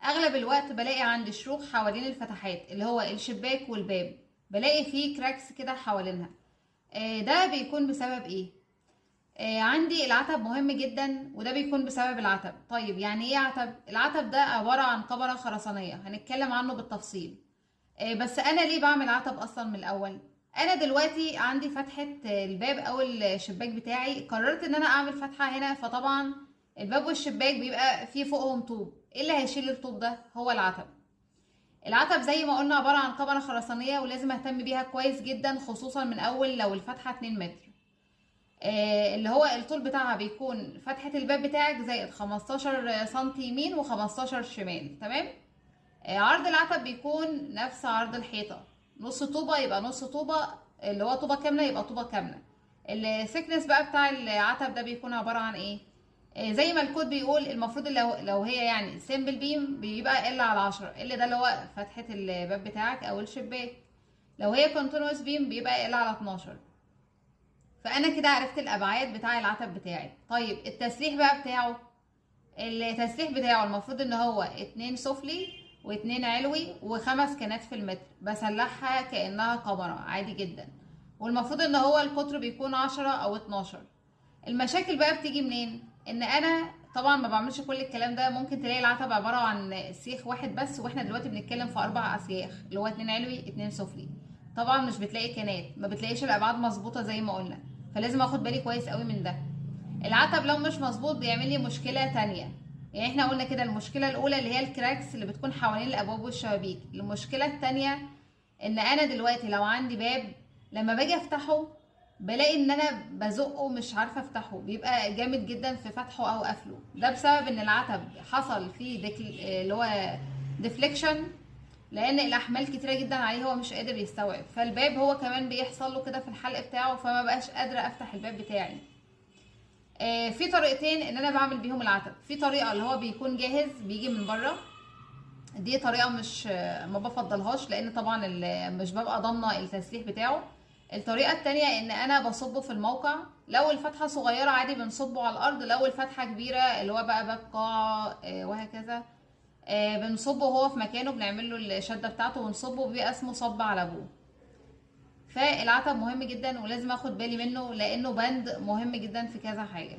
اغلب الوقت بلاقي عندي شروخ حوالين الفتحات اللي هو الشباك والباب، بلاقي فيه كراكس كده حوالينها. ده بيكون بسبب ايه؟ عندي العتب مهم جدا، وده بيكون بسبب العتب. طيب يعني ايه عتب؟ العتب ده عبارة عن كبرة خرسانية، هنتكلم عنه بالتفصيل. بس انا ليه بعمل عتب اصلا من الاول؟ انا دلوقتي عندي فتحة الباب او الشباك بتاعي، قررت ان انا اعمل فتحة هنا، فطبعا الباب والشباك بيبقى فيه فوقهم طوب. ايه اللي هيشيل الطوب ده؟ هو العتب. العتب زي ما قلنا عبارة عن كبرة خرسانية، ولازم اهتم بيها كويس جدا، خصوصا من اول لو الفتحة 2 متر. اللي هو الطول بتاعها بيكون فتحة الباب بتاعك زائد 15 سنتي يمين و15 شمال، تمام. عرض العتب بيكون نفس عرض الحيطة، نص طوبة يبقى نص طوبة، اللي هو طوبة كاملة يبقى طوبة كاملة. السكنس بقى بتاع العتب ده بيكون عبارة عن ايه؟ زي ما الكود بيقول، المفروض لو هي يعني سيمبل بيم بيبقى ال على 10، ال ده اللي هو فتحة الباب بتاعك او الشباك. لو هي كونتينوس بيم بيبقى ال على 12. فانا كده عرفت الابعاد بتاع العتب بتاعي. طيب التسليح بقى بتاعه، التسليح بتاعه المفروض ان هو 2 سفلي و2 علوي و5 كانات في المتر، بسلحها كانها كاميرا عادي جدا. والمفروض ان هو القطر بيكون 10 او 12. المشاكل بقى بتيجي منين؟ ان انا طبعا ما بعملش كل الكلام ده. ممكن تلاقي العتب عباره عن سيخ واحد بس، واحنا دلوقتي بنتكلم في 4 اسياخ، اللي هو 2 علوي 2 سفلي. طبعا مش بتلاقي كانات، ما بتلاقيش الابعاد مظبوطه زي ما قلنا، فلازم اخد بالي كويس قوي من ده. العتب لو مش مظبوط بيعمل لي مشكله تانية. يعني احنا قلنا كده المشكله الاولى اللي هي الكراكس اللي بتكون حوالين الابواب والشبابيك. المشكله التانية ان انا دلوقتي لو عندي باب، لما باجي افتحه بلاقي ان انا بزقه مش عارفه افتحه، بيبقى جامد جدا في فتحه او قفله. ده بسبب ان العتب حصل فيه اللي هو ديفليكشن، لان الاحمال كتيره جدا عليه، هو مش قادر يستوعب. فالباب هو كمان بيحصل له كده في الحلق بتاعه، فما بقاش قادره افتح الباب بتاعي. في طريقتين ان انا بعمل بيهم العتب. في طريقه اللي هو بيكون جاهز بيجي من بره، دي طريقه مش ما بفضلهاش، لان طبعا مش ببقى ضامنه التسليح بتاعه. الطريقه التانية ان انا بصبه في الموقع. لو الفتحه صغيره عادي بنصبه على الارض، لو الفتحه كبيره اللي هو بقى باب قاعه وهكذا بنصبه هو في مكانه، بنعمل له الشده بتاعته ونصبه، بيبقى اسمه صب على ابوه. فالعتب مهم جدا ولازم اخد بالي منه، لانه بند مهم جدا في كذا حاجه.